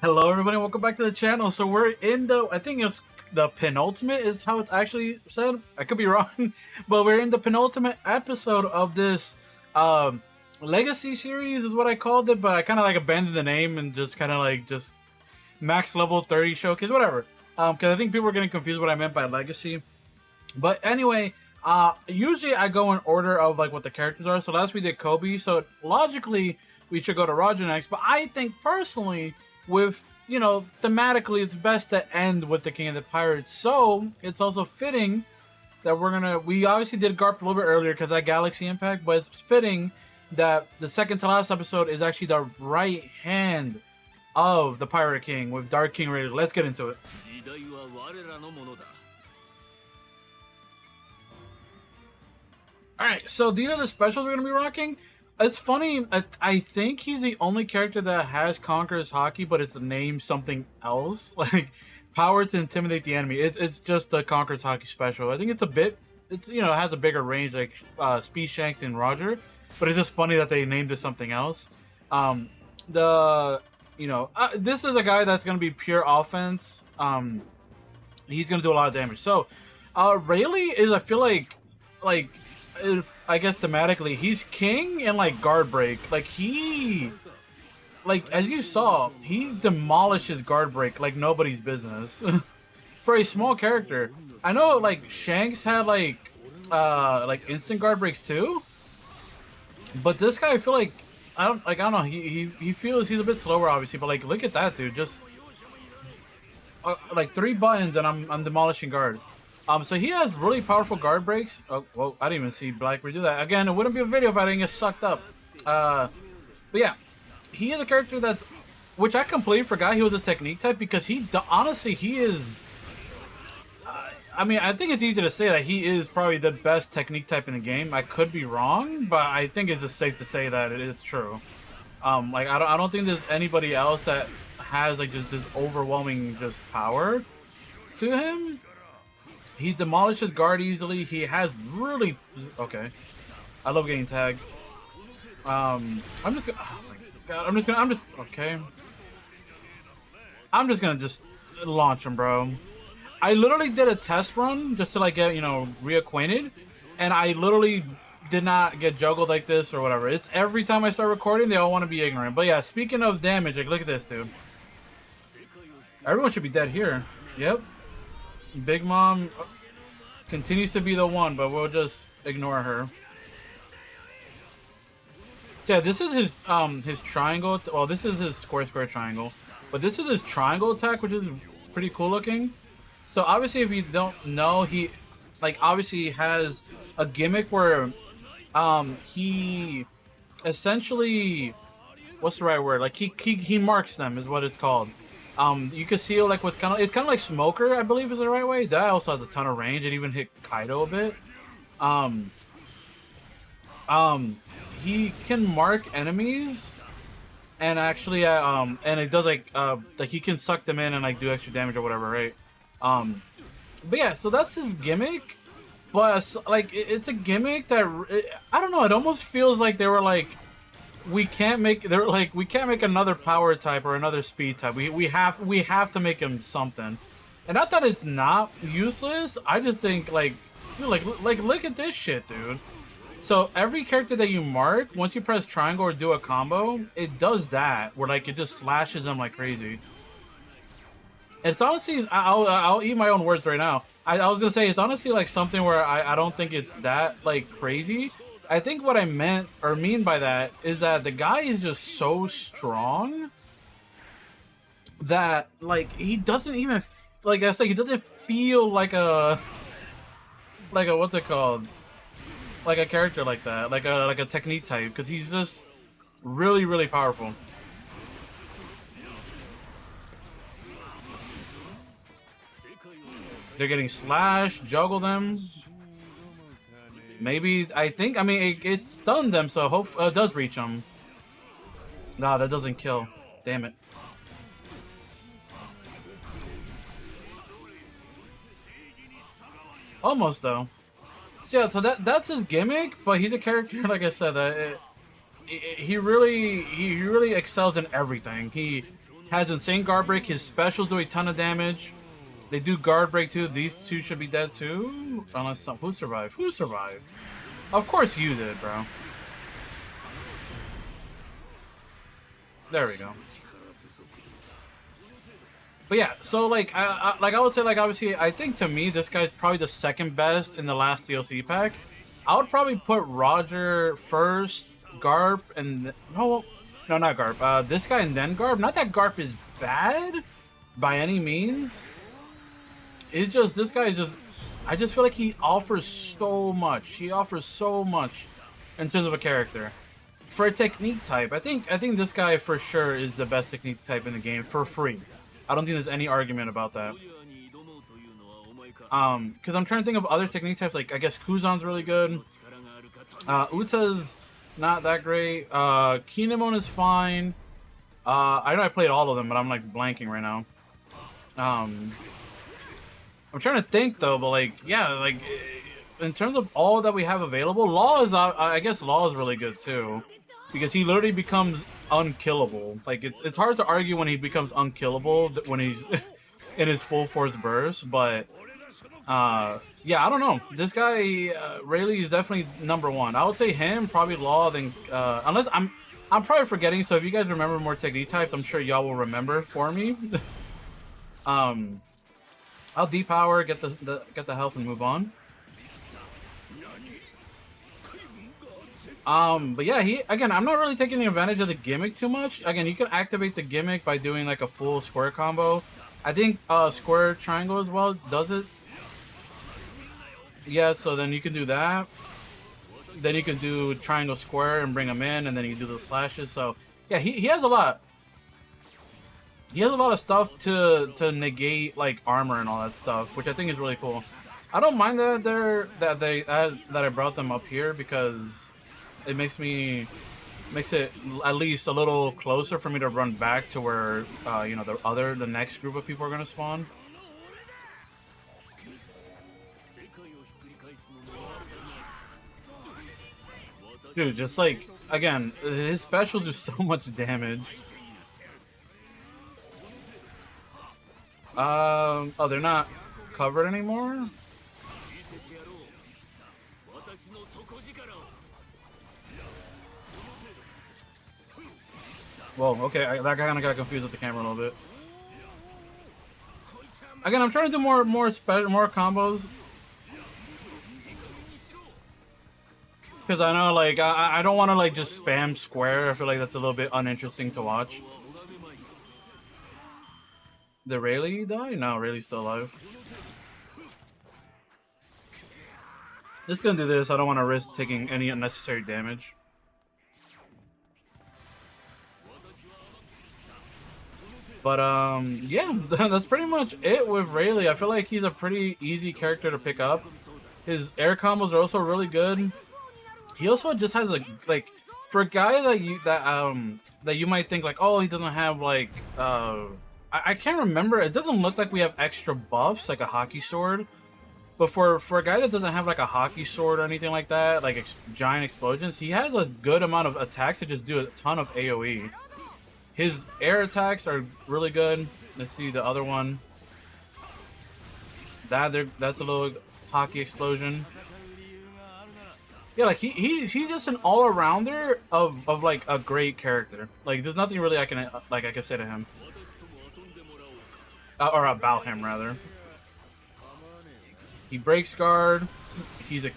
Hello everybody, welcome back to the channel. So we're in the, I think it's the penultimate is how it's actually said. I could be wrong, but we're in the penultimate episode of this legacy series is what I called it, but I kind of like abandoned the name and just kind of like just max level 30 showcase, whatever. Because I think people are getting confused what I meant by legacy. But anyway, usually I go in order of like what the characters are. So last we did Koby, so logically we should go to Roger next. But I think personally, with, you know, thematically it's best to end with the King of the Pirates. So it's also fitting that we obviously did Garp a little bit earlier because that Galaxy Impact, but it's fitting that the second to last episode is actually the right hand of the Pirate King with Dark King Rayleigh. Let's get into it. Alright, so these are the specials we're going to be rocking. It's funny, I think he's the only character that has Conqueror's Hockey, but it's named something else. Like, power to intimidate the enemy. It's just the Conqueror's Hockey special. I think it's you know, it has a bigger range like Speed, Shanks, and Roger. But it's just funny that they named it something else. This is a guy that's going to be pure offense. He's going to do a lot of damage. So, Rayleigh is, I feel like I guess thematically, he's king and like guard break. Like as you saw, he demolishes guard break like nobody's business. For a small character, I know like Shanks had like instant guard breaks too, but this guy I feel like I don't know. He feels he's a bit slower obviously, but like look at that dude, just like 3 buttons and I'm demolishing guard. So he has really powerful guard breaks. Oh, well, I didn't even see Blackbeard do that. Again, it wouldn't be a video if I didn't get sucked up. But yeah, he is a character which I completely forgot he was a technique type because honestly, he is, I mean, I think it's easy to say that he is probably the best technique type in the game. I could be wrong, but I think it's just safe to say that it is true. Like, I don't think there's anybody else that has like just this overwhelming just power to him. He demolishes guard easily. He has really okay. I love getting tagged. I'm just gonna. Oh my god! I'm just okay. I'm just gonna launch him, bro. I literally did a test run just to like get reacquainted, and I literally did not get juggled like this or whatever. It's every time I start recording, they all want to be ignorant. But yeah, speaking of damage, like look at this, dude. Everyone should be dead here. Yep. Big Mom continues to be the one, but we'll just ignore her. So yeah, this is his triangle. Well, this is his square triangle, but this is his triangle attack, which is pretty cool looking. So obviously, if you don't know, he obviously has a gimmick where he essentially, what's the right word? Like he marks them is what it's called. You can see like with it's kind of like Smoker, I believe is the right way. That also has a ton of range. It even hit Kaido a bit. He can mark enemies, and actually, and it does like he can suck them in and like do extra damage or whatever, right? But yeah, so that's his gimmick. But like, it's a gimmick that I don't know. It almost feels like they were like, we can't make another power type or another speed type. We have to make him something. And not that it's not useless. I just think like look at this shit, dude. So every character that you mark, once you press triangle or do a combo, it does that where like it just slashes them like crazy. It's honestly, I'll eat my own words right now. I was gonna say it's honestly like something where I don't think it's that like crazy. I think what I mean by that is that the guy is just so strong that like he doesn't even like I said, he doesn't feel like a what's it called, like a character like that, like a technique type, because he's just really powerful. They're getting slashed, juggle them. Maybe, I mean, it stunned them, so it does reach them. Nah, that doesn't kill. Damn it. Almost, though. So yeah, so that's his gimmick, but he's a character, like I said, that he really excels in everything. He Has insane guard break. His specials do a ton of damage. They do guard break too. These two should be dead too. Unless some... Who survived? Who survived? Of course you did, bro. There we go. But yeah, so like I would say, like, obviously I think to me this guy's probably the second best in the last DLC pack. I would probably put Roger first, Garp, and no, not Garp. This guy and then Garp. Not that Garp is bad by any means. It's just this guy is just. I just feel like he offers so much. He offers so much in terms of a character. For a technique type, I think this guy for sure is the best technique type in the game for free. I don't think there's any argument about that. Because I'm trying to think of other technique types. Like, I guess Kuzan's really good. Uta's not that great. Kinemon is fine. I know I played all of them, but I'm like blanking right now. I'm trying to think though, but like, yeah, like in terms of all that we have available, Law is, I guess Law is really good too. Because he literally becomes unkillable. Like, it's hard to argue when he becomes unkillable when he's in his full force burst. But yeah, I don't know. This guy Rayleigh is definitely number one. I would say him, probably Law, then unless I'm probably forgetting. So if you guys remember more technique types, I'm sure y'all will remember for me. I'll depower, get the health, and move on. But yeah, again, I'm not really taking advantage of the gimmick too much. Again, you can activate the gimmick by doing like a full square combo. I think square triangle as well does it. Yeah, so then you can do that. Then you can do triangle square and bring him in, and then you can do the slashes. So yeah, he has a lot. He has a lot of stuff to negate like armor and all that stuff, which I think is really cool. I don't mind that I brought them up here because it makes it at least a little closer for me to run back to where you know, the next group of people are gonna spawn. Dude, just like, again, his specials do so much damage. Oh, they're not covered anymore? Whoa, okay, that kind of got confused with the camera a little bit. Again, I'm trying to do more combos. Because I know, like, I don't want to, like, just spam square. I feel like that's a little bit uninteresting to watch. Did Rayleigh die? No, Rayleigh's still alive. Just gonna do this. I don't want to risk taking any unnecessary damage. But, yeah, that's pretty much it with Rayleigh. I feel like he's a pretty easy character to pick up. His air combos are also really good. He also just has a, like, for a guy that you might think like, oh, he doesn't have like I can't remember. It doesn't look like we have extra buffs like a hockey sword. But for a guy that doesn't have like a hockey sword or anything like that, like giant explosions, he has a good amount of attacks to just do a ton of AoE. His air attacks are really good. Let's see the other one. That's a little hockey explosion. Yeah, like he's just an all-arounder of like a great character. Like there's nothing really I can say to him. Or about him rather. He breaks guard. He's a...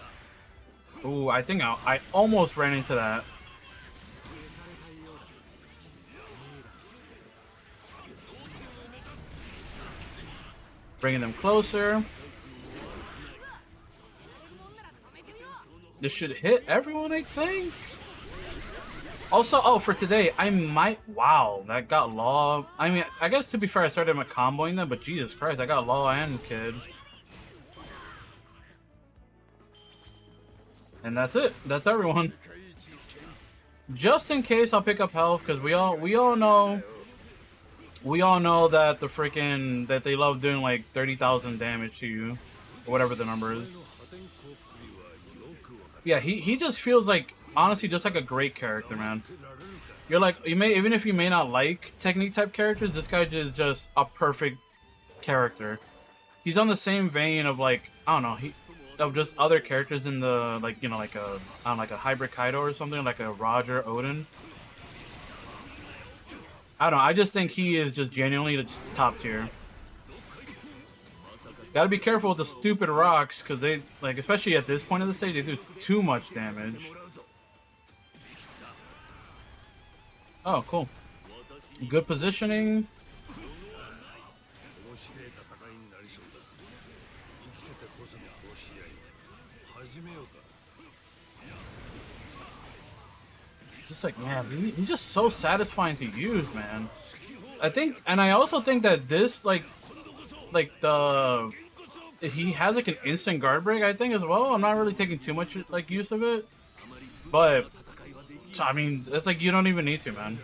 Ooh, I think I almost ran into that. Bringing them closer. This should hit everyone, I think. Also, oh, for today, I might... Wow, that got Law. I mean, I guess to be fair, I started comboing them, but Jesus Christ, I got Law and Kid. And that's it. That's everyone. Just in case, I'll pick up health, because we all know that the freaking... that they love doing like 30,000 damage to you. Or whatever the number is. Yeah, he just feels like, honestly, just like a great character, man. You're like, you may, even if you may not like technique type characters, this guy is just a perfect character. He's on the same vein of like, I don't know, of just other characters in the, like, you know, like a, I don't know, like a hybrid Kaido or something, like a Roger Odin. I don't know, I just think he is just genuinely just top tier. Gotta be careful with the stupid rocks, because they, like, especially at this point of the stage, they do too much damage. Oh, cool. Good positioning. Just like, man, he's just so satisfying to use, man. I think, and I also think that this, like the, he has like an instant guard break, I think, as well. I'm not really taking too much like use of it, but I mean, it's like you don't even need to, man.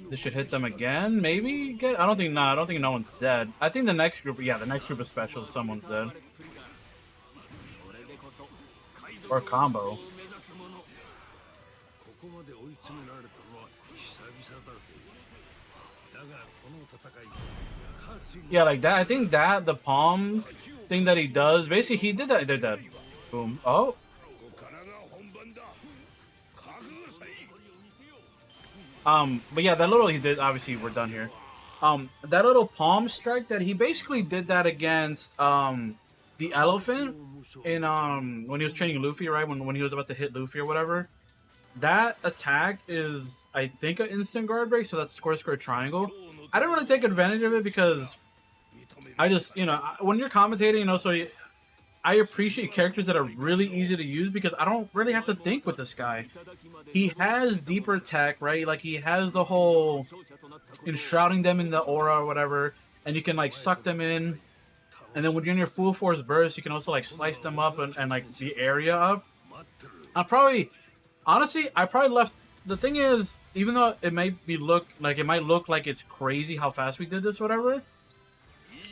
This should hit them again, maybe? I don't think, I don't think no one's dead. I think the next group, yeah, the next group of specials, someone's dead. Or combo. Yeah, like that. I think that, the palm thing that he does, basically he did that. Boom. Oh. But yeah, that little he did, obviously we're done here. That little palm strike that he basically did that against, the elephant in, when he was training Luffy, right? When he was about to hit Luffy or whatever. That attack is, I think, an instant guard break, so that's square, square, triangle. I don't really take advantage of it because I just, you know, when you're commentating, you know, so I appreciate characters that are really easy to use because I don't really have to think with this guy. He has deeper tech, right? Like, he has the whole enshrouding them in the aura or whatever, and you can, like, suck them in. And then when you're in your full force burst, you can also, like, slice them up and like, the area up. Honestly, I probably left. The thing is, even though it might look like it's crazy how fast we did this, whatever.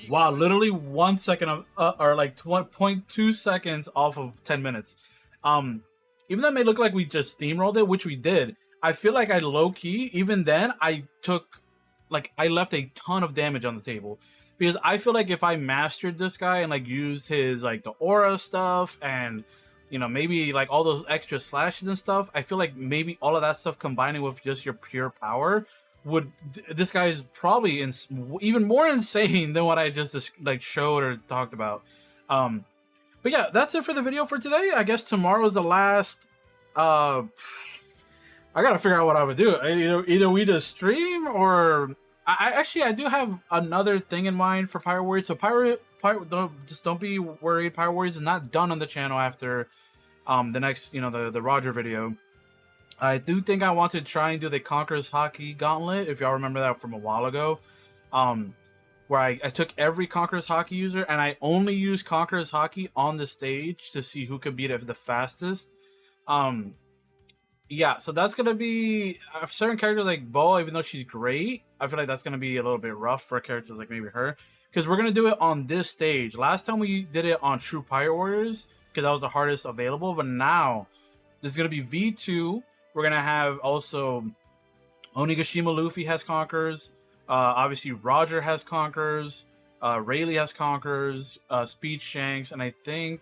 Wow, literally 1 second of, or like 0.2 seconds off of 10 minutes. Even though it may look like we just steamrolled it, which we did, I feel like I low key. Even then, I left a ton of damage on the table because I feel like if I mastered this guy and like used his like the aura stuff and, you know, maybe like all those extra slashes and stuff, I feel like maybe all of that stuff combining with just your pure power would, this guy is probably even more insane than what I just like showed or talked about. But yeah, that's it for the video for today. I guess tomorrow is the last. I gotta figure out what I would do. Either we just stream or I do have another thing in mind for Pirate Warriors. So don't be worried. Pirate Warriors is not done on the channel after the next, you know, the Roger video. I do think I want to try and do the Conqueror's Hockey Gauntlet, if y'all remember that from a while ago, where I took every Conqueror's Hockey user and I only used Conqueror's Hockey on the stage to see who could beat it the fastest. Yeah, so that's going to be certain characters like Bo, even though she's great, I feel like that's going to be a little bit rough for characters like maybe her, because we're going to do it on this stage. Last time we did it on True Pirate Warriors, because that was the hardest available, but now this is going to be V2. We're going to have also Onigashima Luffy has Conquerors. Obviously, Roger has Conquerors. Rayleigh has Conquerors. Speed Shanks. And I think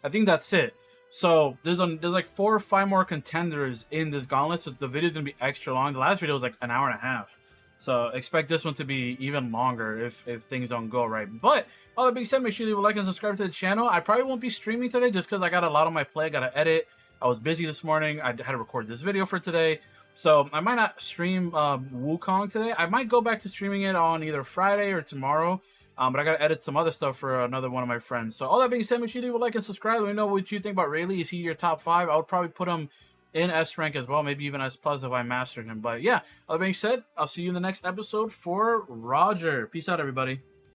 that's it. So there's like 4 or 5 more contenders in this gauntlet. So the video is going to be extra long. The last video was like an hour and a half. So expect this one to be even longer if things don't go right. But all that being said, make sure you leave a like and subscribe to the channel. I probably won't be streaming today just because I got a lot on my plate. I got to edit. I was busy this morning. I had to record this video for today. So I might not stream Wukong today. I might go back to streaming it on either Friday or tomorrow. But I got to edit some other stuff for another one of my friends. So all that being said, make sure you leave a like and subscribe. Let me know what you think about Rayleigh. Is he your top 5? I would probably put him in S rank as well. Maybe even S+ if I mastered him. But yeah, all that being said, I'll see you in the next episode for Roger. Peace out, everybody.